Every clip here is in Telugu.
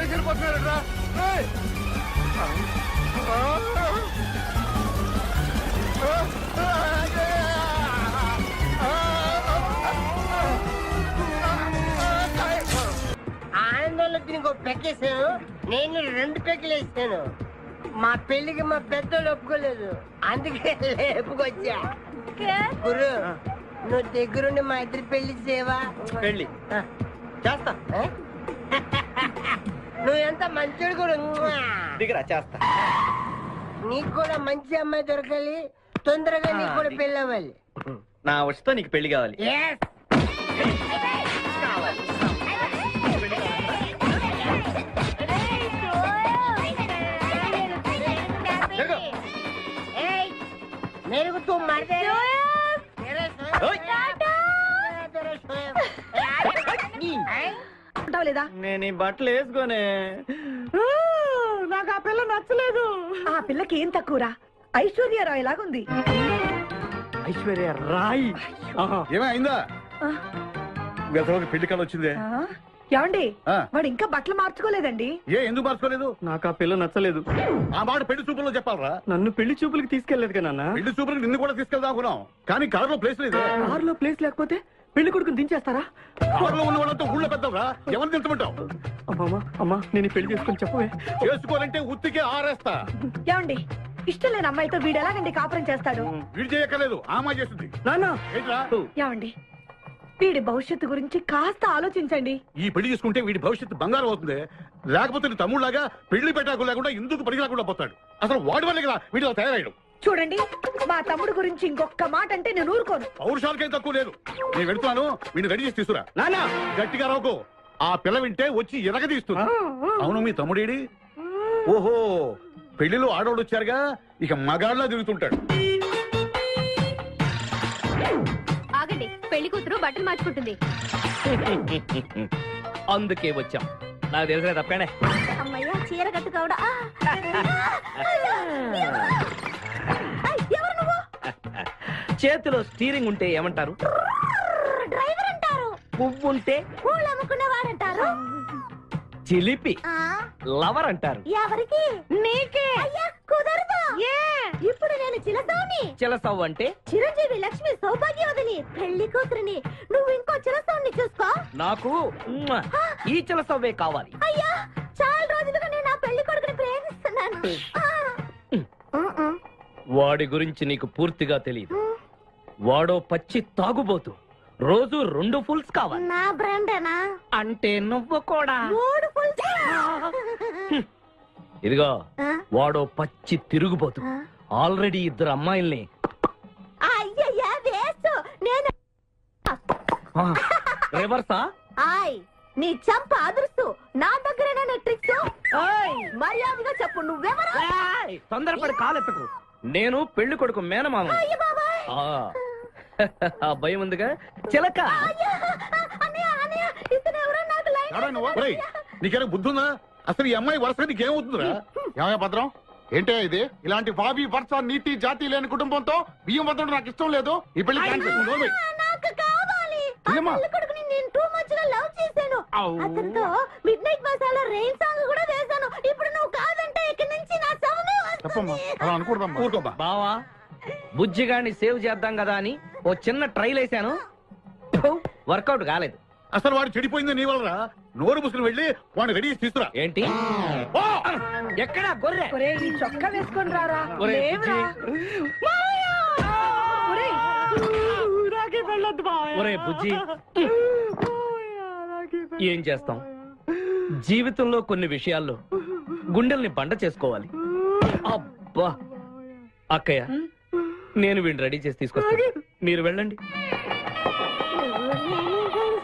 వదిలేసి వెళ్ళిపోతున్నారట్రా. ఆందోళన ఇంకో పెక్కేసాను, నేను 2 పెక్కలు వేసాను. మా పెళ్లికి మా పెద్దలు ఒప్పుకోలేదు, అందుకే లేపుకొచ్చా. గురు, నువ్వు దగ్గరుండి మా ఇద్దరి పెళ్లి చేయవా? పెళ్లి చేస్తా. నువ్వు ఎంత మంచోడు గురు. దిగరా చేస్తా. నీకు కూడా మంచి అమ్మాయి దొరకాలి, తొందరగా నీకు కూడా పెళ్లి అవ్వాలి. నా వచ్చుతో నీకు పెళ్లి కావాలి. Yes. मेरे को तुम मार दे। లేదా నేను ఈ బట్టలు వేసుకోనే, నాకు ఆ పిల్ల నచ్చలేదు. ఆ పిల్లకి ఏం తక్కువరా, ఐశ్వర్య రాయ్ లాగుంది. ఐశ్వర్య రాయ్ ఏమైందా? గతలోకి పెళ్లి కాలం వచ్చిందే. ఏమండి, ఆ. వాడు ఇంకా బట్టలు మార్చుకోలేదండి. ఎందుకు మార్చుకోలేదు? నాకు ఆ పిల్ల నచ్చలేదు. ఆ మాట పెళ్లి చూపుల్లో చెప్పాలరా. నన్ను పెళ్లి చూపులకి తీసుకెళ్లేదు కదా నాన్న. పెళ్లి చూపులకు నిన్ను కూడా తీసుకెళ్దాం అనుకున్నాం, కానీ కారులో ప్లేస్ లేదు. కారులో ప్లేస్ లేకపోతే పెళ్లి కొడుకుని దించేస్తారా? కారులో ఉన్న వాళ్ళంతా ఊళ్ళో పెద్దవరా, ఎవరిని దించమంటావు? అమ్మా నేను పెళ్లి చేసుకుని చెప్పవే. చేసుకోవాలంటే ఉత్తికే ఆరేస్తా. ఏమండి, ఇష్టం లేని అమ్మాయితో వీడు ఎలాగండి కాపురం చేస్తాడు? వీడు చేయక్కర్లేదు, ఆ అమ్మాయి చేస్తుంది. నాన్న ఏంట్రా? ఏమండి, వీడి భవిష్యత్తు గురించి కాస్త ఆలోచించండి. ఈ పెళ్లి చేసుకుంటే వీడి భవిష్యత్తు బంగారం అవుతుంది. లేకపోతే నీ తమ్ముళ్ళలాగా పెళ్లి పెట్టాకు లేకుండా ఇందుకు పనికి రాకుండా పోతాడు. అసలు వాడి వల్లే కదా వీడిలో తయారయ్యాడు. చూడండి, మా తమ్ముడు గురించి ఇంకొక మాట అంటే నేను ఊరుకోను. పౌరుషాలకేం తక్కువ లేదు. నేను వెళ్తున్నాను, వీడిని రెడీ చేసి తీసుకురా. నాన్న గట్టిగా రావుకో, ఆ పిల్ల వింటే వచ్చి ఎరగదీస్తుంది. అవును, మీ తమ్ముడేడి? ఓహో, పెళ్లిలో ఆడవాళ్ళు వచ్చారుగా, ఇక మగాళ్ళ తిరుగుతుంటాడు. ఆగండి, పెళ్లి కూతురు బట్టలు మార్చుకుంటుంది. అందుకే వచ్చాం. నాకు తెలిసిన తప్పనే. అమ్మయ్య, చీర కట్టుకోవడా? ఎవరు నువ్వు? చేతిలో స్టీరింగ్ ఉంటే ఏమంటారు? డ్రైవర్ అంటారు. పువ్వు ఉంటే పూలు అమ్ముకున్నవాడంటారు. చిలిపి లవర్ అంటారు. ఎవరికి? నీకే. అయ్యా కుదరదు. ఇప్పుడు నేను చిలసౌని. చిలసవ్వు అంటే చిరంజీవి లక్ష్మి సౌభాగ్యవతిని, పెళ్లి కూతురిని. నువ్వు ఇంకో చిలసౌని చూసుకో. నాకు ఈ చిలసవ్వే కావాలి. అయ్యా, చాలా రోజులుగా నేను ఆ పెళ్లి కొడుకుని ప్రేమిస్తున్నాను. వాడి గురించి నీకు పూర్తిగా తెలియదు. వాడో పచ్చి తాగుబోతు, రోజు 2 ఫుల్స్ కావాలి. నా బ్రాండేనా? అంటే నువ్వు కూడా. 3 ఫుల్స్. ఇదిగో, వాడో పచ్చి తిరుగుబోతు, ఆల్రెడీ 2 అమ్మాయిల్ని. అయ్యయ్యా, వేస్ట్. నేను రివర్సా? ఆయ్, నీ చంప అదురుస్తూ నా దగ్గరేనా ట్రిక్స్? మర్యాదగా చెప్పు, నువ్వెవరు? తొందరపడి కాలెత్తకు. నేను పెళ్లి కొడుకు మేనమామ. అయ్య బాబాయ్. ఆ భయం ఉందిగా చిలక. అన్నయ్య, అన్నయ్య, ఇతను ఎవరో నాకు లైన్. ఎవడా నువ్వు? ఒరేయ్, నీకేనా బుద్ధి ఉందా? అసలు ఈ అమ్మాయి వరుస నీకేమవుతుందిరా? ఏమయ్య భద్రం, ఏంటే ఇది? ఇలాంటి బాబీ వరుస నీతి జాతి లేని కుటుంబంతో బియ్యం వద్దడం నాకు ఇష్టం లేదు. ఈ పెళ్లి క్యాన్సిల్. నాకు కావాలి. ఆ ఏమ్మా? పెళ్లి కొడుకుని నేను టూ మచ్ గా లవ్ చేశాను. అతనితో mid night masala rain song కూడా వేశాను. ఇప్పుడు నువ్వు కాదంటే ఇక్కడి నుంచి నా శవమే వస్తుంది. అలా అనుకూడదమ్మా. ఊరుకోమ్మా. బావా, బుజ్జిగాన్ని సేవ్ చేద్దాం కదా అని ఓ చిన్న ట్రైల్ వేసాను, వర్కౌట్ కాలేదు. అసలు వాడు చెడిపోయింది నీ వల్ల. నోరు ముసుకుని వెళ్ళి వాడిని రెడీ చేసి తీసుకురా. ఏంటి? ఎక్కడా గొర్రె? ఒరేయ్, ఈ చొక్కా వేసుకొని రారా. ఒరేయ్, లేవురా. ఒరేయ్, ఒరే బుజ్జి, ఏం చేస్తాం? జీవితంలో కొన్ని విషయాల్లో గుండెల్ని బండ చేసుకోవాలి. అబ్బా, అక్కయ్య, నేను వీడిని రెడీ చేసి తీసుకొస్తాను, మీరు వెళ్ళండి.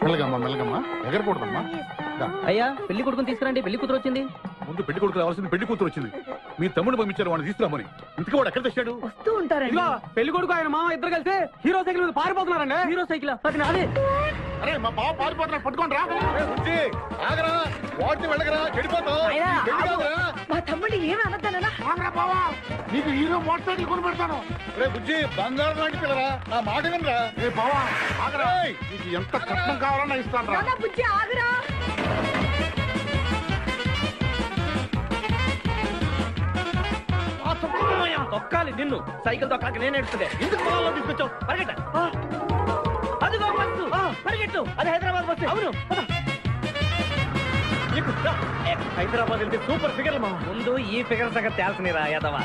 మెల్లగమ్మా, మెల్లగమ్మా, ఎగరకూడదమ్మా. అయ్యా, పెళ్లి కొడుకుని తీసుకురండి, పెళ్లి కూతురు వచ్చింది. ముందు పెళ్లి కొడుకు రావాల్సింది, పెళ్లి కూతురు వచ్చింది. మీ తమ్ముడు పంపించారు వాడిని తీసుకురామని. ఇంతకీ వాడు ఎక్కడ తెచ్చాడు? వస్తూ ఉంటారండి. పెళ్లి కొడుకు ఆయన మామ ఇద్దరు కలిసి హీరో సైకిల్ మీద పారిపోతున్నారండి. హీరో సైకిల్ అది నాదే. అరే, మా బావ పారిపోతున్నాడు, పట్టుకోండి రా. ఆగరా, వాటిని వెళ్ళగరా, చెడిపోతావు. అయ్యా, ఈ పెళ్లి కాదురా. మా తమ్ముడు ఏమి అనద్దనా? నీకు హీరో మోటార్ సైకిల్ కొని పెడతాను. రే బుజ్జి, బంగారం లాంటి పిల్లరా, నా మాట వినరా. రే బావా, ఆగరా. నీకు ఎంత కట్నం కావాలన్నా ఇస్తాను రా. బుజ్జి ఆగురా. తొక్కాలి నిన్ను. సైకిల్ తొక్కాక నేను ఎడుతుండే. ఎందుకు పొలంలో తీసుకొచ్చావు? పరిగెట్ట. అదిగో బస్సు. పరిగెట్టు. అది హైదరాబాద్ బస్సు. అవును. హైదరాబాద్ వెళ్తే సూపర్ ఫిగర్ మా. ముందు ఈ ఫిగర్ సగం తేల్చనిరా యాదవా.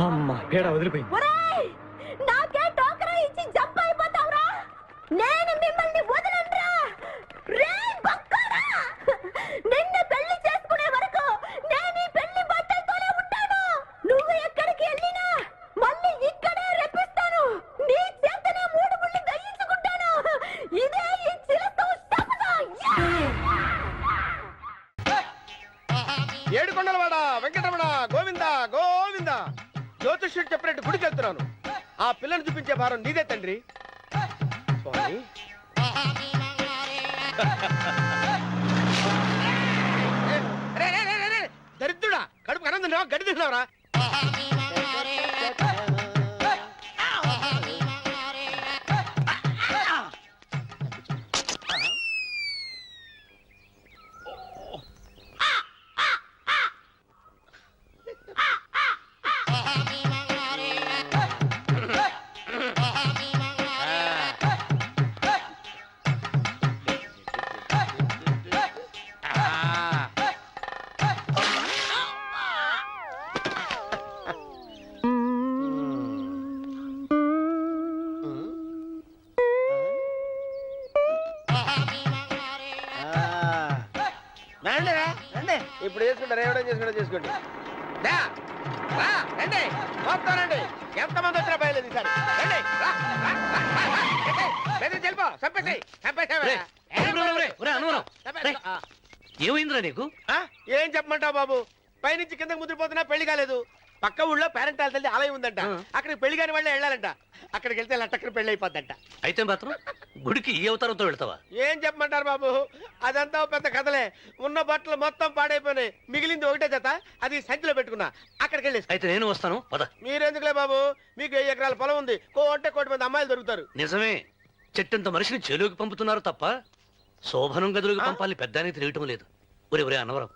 అమ్మా పేడ వదిలిపోయింది. నాకే టోకరా ఇచ్చి జంప్ అయిపోతావురా. నేను మిమ్మల్ని వదలనురా. రే బక్కరా, నిన్ను పెళ్లి చేసుకునే వరకు నేను ఈ పెళ్లి బట్టలతోనే ఉంటాను. నువ్వు ఎక్కడికి వెళ్ళినా మళ్ళీ ఇక్కడే రెప్పిస్తాను. నీ చేతనే 3 ముళ్ళు దయించుకుంటాను. ఇదే ఈ చిరతో శపథం. ఏడుకొండలవాడ వెంకటరమణ గోవింద గోవింద. జ్యోతిష్యుడు చెప్పినట్టు గుడికి వెళ్తున్నాను. ఆ పిల్లని చూపించే భారం నీదే తండ్రి. స్వామి దరిద్రుడా, కడుపు అన్నం తిన్నావా గడి తిన్నావరా? ఇప్పుడు చేసుకుంటారు, ఏమైనా చేసుకుంటా చేసుకోండి. రండి వస్తానండి. ఎంతమంది వచ్చినా బయలేదు ఈసారి. రండి చెల్పో ఏమైందిరా నీకు? ఏం చెప్పమంటావు బాబు? పైనుంచి కిందకి ముద్రపోతున్నా పెళ్లి కాలేదు. పక్క ఊళ్ళో పేరెంట్ తల్లి ఆలయం ఉందంట. అక్కడికి పెళ్లి కాని వాళ్ళే వెళ్ళాలంట. అక్కడికి వెళ్తే లట్టక్కన పెళ్లి అయిపోద్దంట. అయితే మాత్రం గుడికి ఈ అవతారంతో వెళ్తావా? ఏం చెప్పమంటారు బాబు, అదంతా పెద్ద కథలే. ఉన్న బట్టలు మొత్తం పాడైపోయినాయి. మిగిలింది ఒకటే జత, అది సంచిలో పెట్టుకున్నా. అక్కడికి వెళ్ళేసి. అయితే నేను వస్తాను పద. మీరెందుకులే బాబు, మీకు 10 ఎకరాల పొలం ఉంది. కోటి మంది అమ్మాయిలు దొరుకుతారు. నిజమే, చెట్టంత మనిషిని చేలోకి పంపుతున్నారు తప్ప శోభనం గదులకు పంపాలని పెద్దానికి తెలియటం లేదు. ఒరే ఒరే అన్నవరం,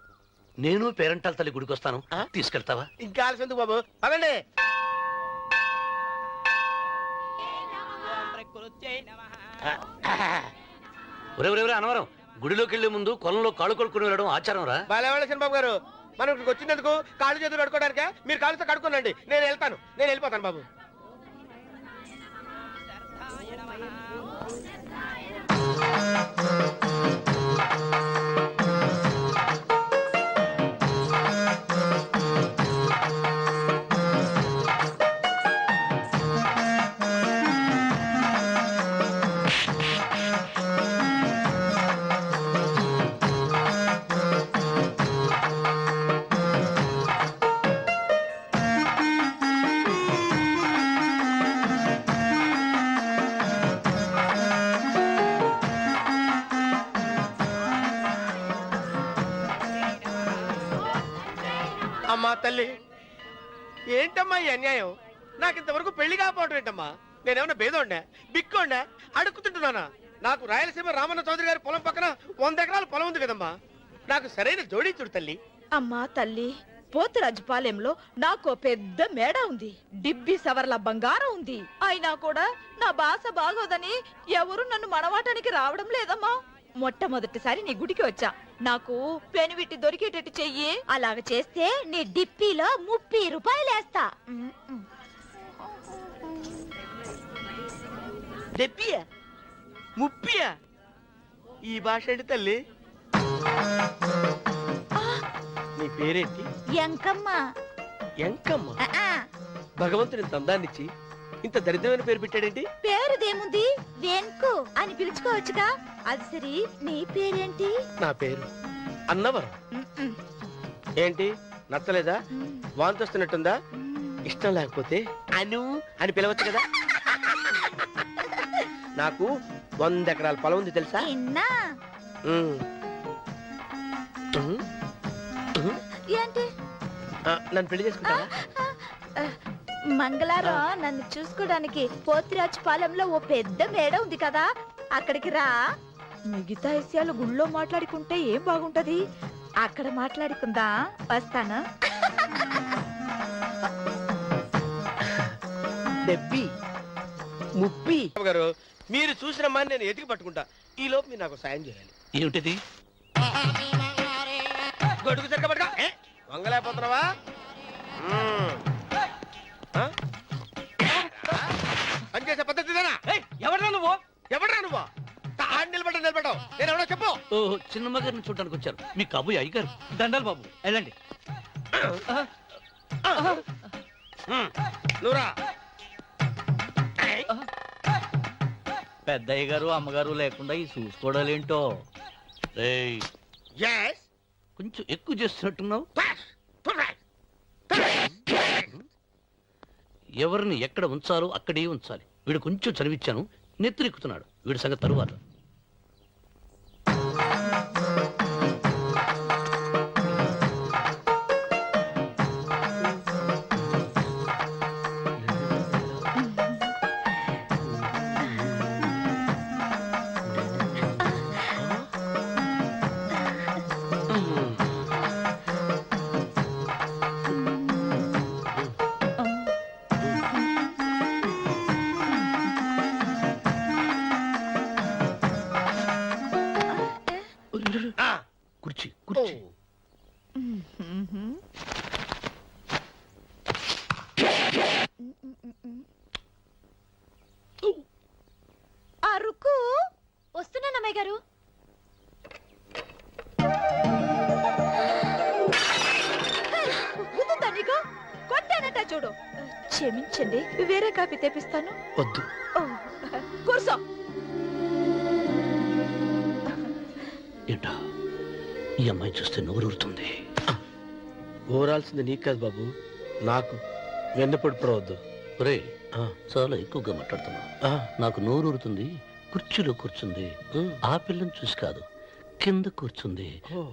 నేను పేరెంటాల తల్లి గుడికి వస్తాను, తీసుకెళ్తావా? ఇంకా ఆలస్యం ఎందుకు బాబు, పదండి. ఒరే ఒరే ఒరే అన్నవరం, గుడిలోకి వెళ్లే ముందు కొలంలో కాళ్ళు కొడుకుని వెళ్ళడం ఆచారం రా. బాలేవాళ్ళ చంద్రబాబు గారు, మనం ఇక్కడికి వచ్చినందుకు కాళ్ళు చేతులు కడుక్కోవడానికే. మీరు కాళ్ళతో కడుక్కోనండి, నేను వెళ్తాను. నేను వెళ్ళిపోతాను బాబు. అమ్మా తల్లి, ఏంటమ్మా ఈ అన్యాయం? నాకు ఇంతవరకు పెళ్లి కాకపోవడం ఏంటమ్మా? నేనేమన్నా బేదోండా, బిక్కోండా, అడుక్కుతుంటున్నానా? నాకు రాయలసీమ రామన్న చౌదరి గారి పొలం పక్కన 100 ఎకరాల పొలం ఉంది కదమ్మా. నాకు సరైన జోడీ చూడు తల్లి. అమ్మా తల్లి, పోతురాజుపాలెంలో నాకు పెద్ద మేడ ఉంది. డిబ్బి సవర్ల బంగారం ఉంది. అయినా కూడా నా భాష బాగోదని ఎవరు నన్ను మనవాటానికి రావడం లేదమ్మా. మొట్టమొదటిసారి నీ గుడికి వచ్చా. నాకు పెనివిట్టి దొరికేటట్టు చెయ్యి. అలాగ చేస్తే నీ డిప్పీలో 30 రూపాయలు వేస్తా. డెబ్బియా 30? ఈ భాష ఏంటి తల్లి? నీ పేరేంటి? ఎంకమ్మ. ఎంకమ్మ? భగవంతుని తందాన్నిచ్చి ఇంత దరిద్రమైన పేరు పెట్టాడేంటి? పేరుదేముంది, వెంకు అని పిలుచుకోవచ్చుగా. అది సరి, నీ పేరేంటి? నా పేరు అన్నవరం. ఏంటి నచ్చలేదా? వాంతి వస్తున్నట్టుందా? ఇష్టం లేకపోతే అను అని పిలవచ్చు కదా. నాకు 100 ఎకరాల పొలం ఉంది తెలుసా? ఇన్నా ఉమ్. ఉమ్. ఉమ్. ఏంటి నన్ను పెళ్లి చేసుకుంటావా? మంగళారం నన్ను చూసుకోవడానికి పోతిరాజు పాలెంలో ఓ పెద్ద మేడ ఉంది కదా, అక్కడికి రా. మిగతా విషయాలు గుళ్ళో మాట్లాడుకుంటే ఏం బాగుంటది, అక్కడ మాట్లాడుకుందా. వస్తాను. డెబ్బి ముప్పి గారు, మీరు చూసిన మా నేను ఎతికి పట్టుకుంటా. ఈ లోపు మీరు నాకు సాయం చేయాలి. ఏమిటిది? గొడుగు సరిగ్గా పట్టుకో. వంగలేకపోతున్నావా? పనిచేసే పద్ధతి ఎవరా నువ్వు? ఎవడరా నువ్వు? నిలబడ్డావు. నేను ఎవడో చెప్పు. ఓ చిన్నమ్మ గారిని చూడడానికి వచ్చారు. మీ కాబోయే అయ్యగారు. దండాలు బాబు, వెళ్ళండి. నువ్వురా. పెద్దయ్య గారు అమ్మగారు లేకుండా ఈ చూసుకోవడాలేంటో. రేయ్, Yes. కొంచెం ఎక్కువ చేస్తున్నట్టున్నావు. ఎవరిని ఎక్కడ ఉంచాలో అక్కడే ఉంచాలి. వీడు కొంచెం చదివిచ్చాను, నెత్తిరెక్కుతున్నాడు. వీడి సంగతి తరువాత. కుర్చీ కుర్చీ. అరుకు వస్తున్నాను అమ్మాయి గారు. కొట్టానట చూడు. క్షమించండి, వేరే కాఫీ తెప్పిస్తాను. వద్దు. ఓ, కూర్చో. ఏంటా ఈ అమ్మాయి చూస్తే నోరూరుతుంది. ఊరాల్సింది నీకు కాదు బాబు, నాకు. వెన్నపొడి పడవద్దు. రే, చాలా ఎక్కువగా మాట్లాడుతున్నా. నాకు నోరూరుతుంది. కుర్చీలో కూర్చుంది. ఆ పిల్లని చూసి కాదు, కింద కూర్చుంది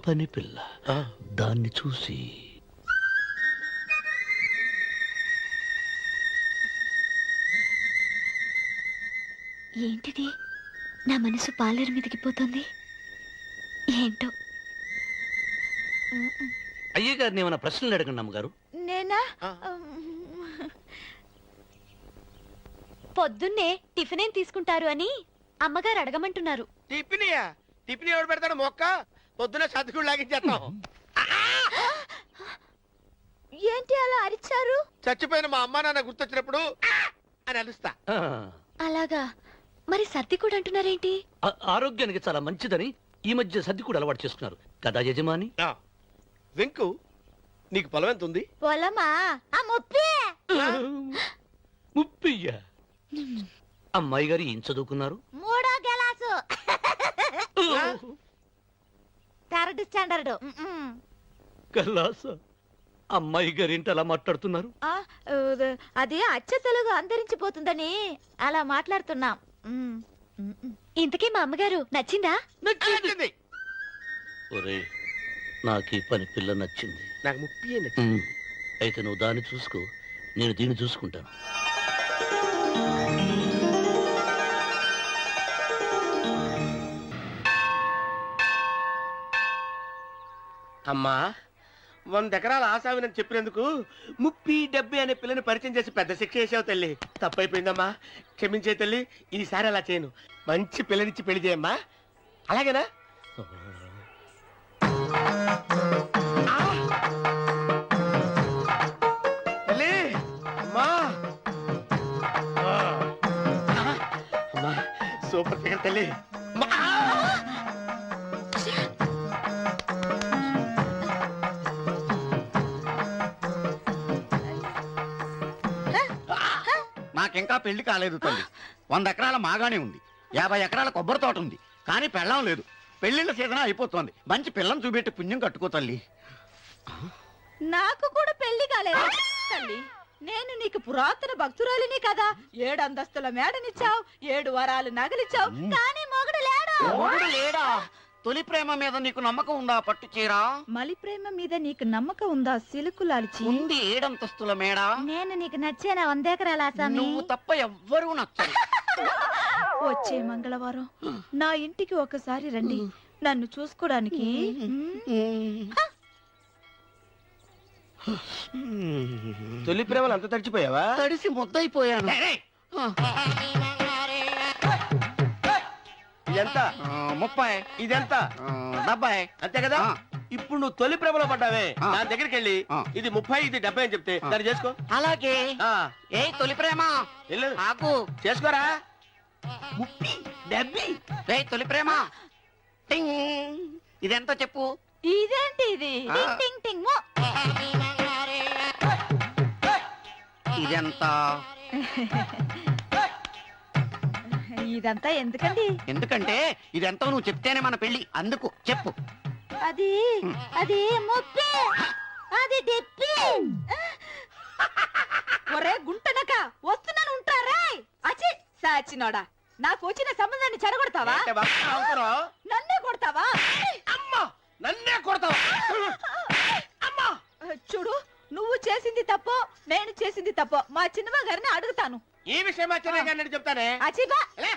పని పిల్ల. దాన్ని చూసి ఏంటిది? నా మనసు పాలేరు మీదకి పోతుంది. ఏంటో. అయ్య గారిని ఏమైనా ప్రశ్నలు అడగండి అమ్మగారు. నేనా? పొద్దున్నే టిఫిన్ ఏం తీసుకుంటారు అని అమ్మగారు అడగమంటున్నారు. టిఫినియా? టిఫిన్ ఎవడు పెడతాడు మొక్క? పొద్దున సతుకుడు లాగించేస్తాం. ఏంటి అలా అరిచారు? చచ్చిపోయిన మా అమ్మ నాన్న గుర్తొచ్చినప్పుడు అని అలుస్తా. అలాగా? మరి సర్ది కూడా అంటున్నారేంటి? ఆరోగ్యానికి చాలా మంచిదని ఈ మధ్య సర్ది కూడా అలవాటు చేసుకున్నారు కదా యజమాని. వెంకు, నీకు పొలం ఎంత ఉంది? పొలమా? ముప్పయ్య. అమ్మాయి గారు ఏం చదువుకున్నారు? 3వ క్లాసు, 3rd స్టాండర్డ్. కల్లాస. అమ్మాయి గారు ఏంటి అలా మాట్లాడుతున్నారు? అది అచ్చ తెలుగు అంతరించిపోతుందని అలా మాట్లాడుతున్నాం. ఇంతకీ మా అమ్మగారు నచ్చిందా? నచ్చింది. ఒరే, నాకు ఈ పని పిల్ల నచ్చింది. నాకు 30 నచ్చింది. అయితే నువ్వు దాన్ని చూసుకో, నేను దీన్ని చూసుకుంటాను. అమ్మా, 100 ఎకరాల ఆశావినని చెప్పినందుకు 30-70 అనే పిల్లని పరిచయం చేసి పెద్ద శిక్ష చేసావు తల్లి. తప్పైపోయిందమ్మా, క్షమించే తల్లి. ఈసారి అలా చేయను. మంచి పిల్లనిచ్చి పెళ్లి చేయమ్మా. అలాగేనా? తల్లి, అమ్మా. అమ్మా, సూపర్ ఫిగర్ తల్లి. నాకింకా పెళ్లి కాలేదు తల్లి. 100 ఎకరాల మాగానే ఉంది, 50 ఎకరాల కొబ్బరి తోట ఉంది, కానీ పెళ్ళం లేదు. పెళ్లిళ్ళ సీజన్ అయిపోతుంది. మంచి పిల్లని చూపెట్టి పుణ్యం కట్టుకో తల్లి. నాకు కూడా పెళ్లి కాలేదు తల్లి. నేను నీకు పురాతన భక్తురాలిని కదా. 7 అంతస్తుల మేడనిచ్చావు, 7 వరాలు నగలిచ్చావు, కానీ మొగుడు లేడు. మొగుడు లేడా? తొలి ప్రేమ మీద నీకు నమ్మకం ఉందా పట్టు చీర? మలి ప్రేమ మీద నీకు నమ్మకం ఉందా సిలుకులాల్చి? ఉంది 7 అంతస్తుల మేడ. నేను నీకు నచ్చేనా 100 ఎకరాల ఆసామి? నువ్వు తప్ప ఎవ్వరూ నచ్చరు. వచ్చే మంగళవారం నా ఇంటికి ఒకసారి రండి నన్ను చూసుకోవడానికి. తొలి ప్రేమలు అంత తడిచిపోయావా? తడిసి ముద్దయిపోయాను. ఇదెంత? 30. ఇదెంత? 70. అంతే కదా. ఇప్పుడు నువ్వు తొలి ప్రేమలో పడ్డావే, ఆ. దాని దగ్గరికి వెళ్ళి ఇది 30 ఇది 70 అని చెప్తే దాన్ని చేసుకో. అలాగే. ఆ, ఏ తొలి ప్రేమ వెళ్ళు ఆకు. చేసుకోరా. 30, 70. ఏ తొలి ప్రేమ టింగ్. ఇదెంత చెప్పు? ఇదేంటి ఇది? ఆ. టింగ్ టింగ్ టింగ్ మో. ఇదెంత? ఇదంతా ఎందుకండి? ఎందుకంటే ఇదెంతో నువ్వు చెప్తేనే మన పెళ్లి. అందుకు చెప్పు. అది అది 30, అది 70. ఒరే గుంటనక వస్తున్నాను ఉంటారా? అచి సాచినోడా, నాకు వచ్చిన సంబంధాన్ని చెడగొడతావా? ఏంటే బాబు నవ్వుతున్నావ్? నన్నే కొడతావా? అమ్మా, నన్నే కొడతావా? అమ్మా, చూడు, నువ్వు చేసింది తప్పో నేను చేసింది తప్పో మా చిన్నమ్మ గారిని అడుగుతాను. ఈ విషయం చెన్నై గారిని చెప్తానే. అచిబా లే.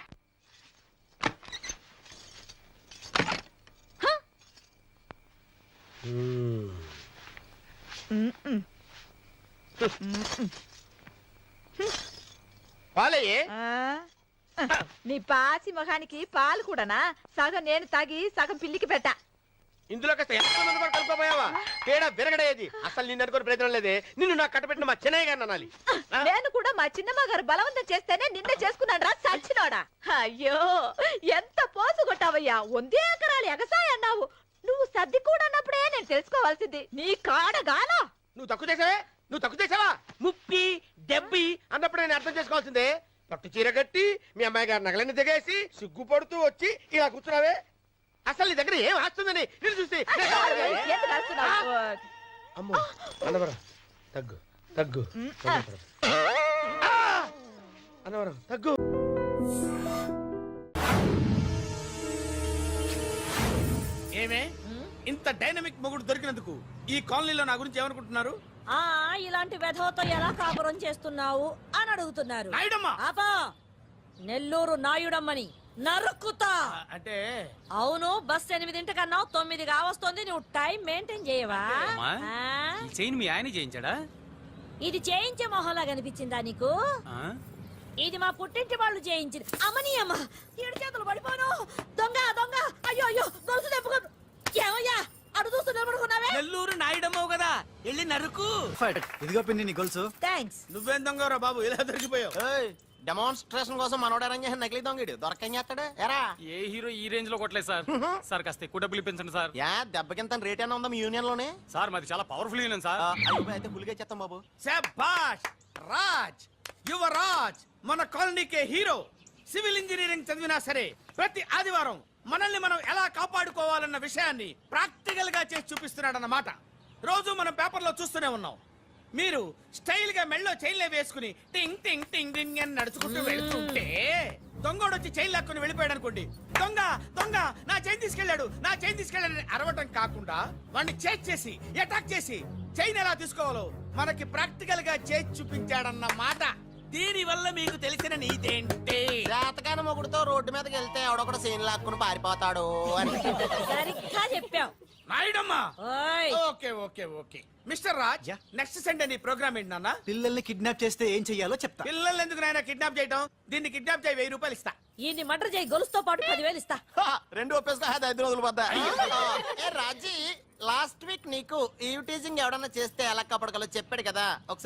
పాలయ్యే. నీ పాసి మొహానికి పాలు కూడానా? సగం నేను తాగి సగం పిల్లికి పెట్టా. ఇందులో కాస్త ఎంతమంది కూడా కలుపుకోపోయావా? తేడా విరగడేది. అసలు నిన్ను అనుకుని ప్రయత్నం లేదే. నిన్ను నాకు కట్టబెట్టిన మా చెన్నై గారిని అనాలి. నేను కూడా మా చిన్నమ్మ గారు బలవంతం చేస్తేనే నిన్నే చేసుకున్నాడు రా సచ్చినోడా. అయ్యో ఎంత పోసు కొట్టావయ్యా. 100 ఎకరాలు ఎగసాయ అన్నావు. నువ్వు సర్ది కూడా అన్నప్పుడే నేను తెలుసుకోవాల్సింది. నీ కాడగానా? నువ్వు తక్కువ చేసావే, నువ్వు తక్కువ చేసావా? 30, 70 అన్నప్పుడు నేను అర్థం చేసుకోవాల్సిందే. పట్టు చీర కట్టి మీ అమ్మాయి గారి నగలన్నీ దిగేసి సిగ్గుపడుతూ వచ్చి ఇలా కూర్చున్నావే. అసలు నీ దగ్గర ఏం వస్తుందని నేను చూస్తే. ఎందుకు రాస్తున్నావు? అమ్మో అన్నవరం తగ్గు తగ్గు. అన్నవరం తగ్గు. ఏమే ఇంత డైనమిక్ మొగుడు దొరికినందుకు ఈ కాలనీలో నా గురించి ఏమనుకుంటున్నారు? ఆ ఇలాంటి వెధవతో ఎలా కాపురం చేస్తున్నావు అని అడుగుతున్నారు. నాయుడమ్మా. ఆపా, నెల్లూరు నాయుడమ్మని నరుక్కుతా. అంటే అవును, బస్ 8 కన్నావు, 9 కావస్తుంది. నువ్వు టైం మెయింటైన్ చేయవా? అమ్మా, ఆ? ఈ చైన్ మీ ఆయన చేయించాడా? ఇది చేయించే మొహంలా కనిపించిందా నీకు? ఆ? ఇది మా పుట్టింటి వాళ్ళు చేయించింది. అమ్మని అమ్మ, 7 చేతులు పడిపోను. దొంగ దొంగ, అయ్యో అయ్యో, గొలుసు తెప్పుకోను. ఏమయ్యా అడు చూస్తూ నిలబడుకున్నావే? నెల్లూరు నాయుడమ్మవు కదా, వెళ్ళి నరుకు. ఇదిగో పిన్ని నీ గొలుసు. థ్యాంక్స్. నువ్వేం దొంగరా బాబు ఇలా దొరికిపోయావు? డెమాన్స్ట్రేషన్ కోసం మనోడు అరేంజ్ చేసిన నకిలీ దొంగడు దొరకని చేస్తాడు. ఎరా ఏ హీరో ఈ రేంజ్ లో కొట్టలేదు సార్. సార్ కాస్త ఎక్కువ డబ్బులు ఇప్పించండి సార్. యా దెబ్బకింత రేట్ అయినా ఉందా మీ యూనియన్ లోనే? సార్ మాది చాలా పవర్ఫుల్ యూనియన్ సార్. అయితే గులిగా చేస్తాం బాబు. శభాష్ రాజ్, యువరాజ్, మన కాలనీకే హీరో. సివిల్ ఇంజనీరింగ్ చదివినా సరే ప్రతి ఆదివారం మనల్ని మనం ఎలా కాపాడుకోవాలన్న విషయాన్ని ప్రాక్టికల్ గా చేసి చూపిస్తున్నాడన్నమాట. రోజు మనం పేపర్లో చూస్తూనే ఉన్నాం. మీరు స్టైల్ గా మెళ్ళో చైన్లే వేసుకుని టింగ్ టింగ్ టింగ్ టింగ్ అని నడుచుకుంటూ వెళ్తుంటే దొంగోడు వచ్చి చైన్ లాక్కుని వెళ్ళిపోయాడు అనుకోండి. దొంగ దొంగ నా చైన్ తీసుకెళ్లాడు, నా చైన్ తీసుకెళ్లాడని అరవటం కాకుండా వాడిని చేజ్ చేసి అటాక్ చేసి చైన్ ఎలా తీసుకోవాలో మనకి ప్రాక్టికల్ గా చేసి చూపించాడన్న మాట. దీని వల్ల మీకు తెలిసిన నీతేంటి? జాతకాన మొగుడుతో రోడ్డు మీదకి వెళ్తే ఎవడొకడు సీన్ లాక్కుని పారిపోతాడు అని. సరిగ్గా చెప్పావు. నాయుడమ్మా. ఓయ్, okay okay okay mister Raj, next Sunday నీ ప్రోగ్రామ్ ఏంటి నాన్న? పిల్లల్ని కిడ్నాప్ చేస్తే ఏం చెయ్యాలో చెప్తా. పిల్లలు ఎందుకు నాయన కిడ్నాప్ చేయటం? దీన్ని కిడ్నాప్ చేయి, 1000 రూపాయలు ఇస్తా. ఈయన్ని మర్డర్ చేయి, గొలుసుతో పాటు 10,000 ఇస్తా. 2 ఒప్పేస్తా 5 రోజులు పడ్డా. రాజీ లాస్ట్ వీక్ నీకు ఈ టీజింగ్ ఎవడన్నా చేస్తే ఎలా కాపాడగలో చెప్పాడు కదా. ఒకసారి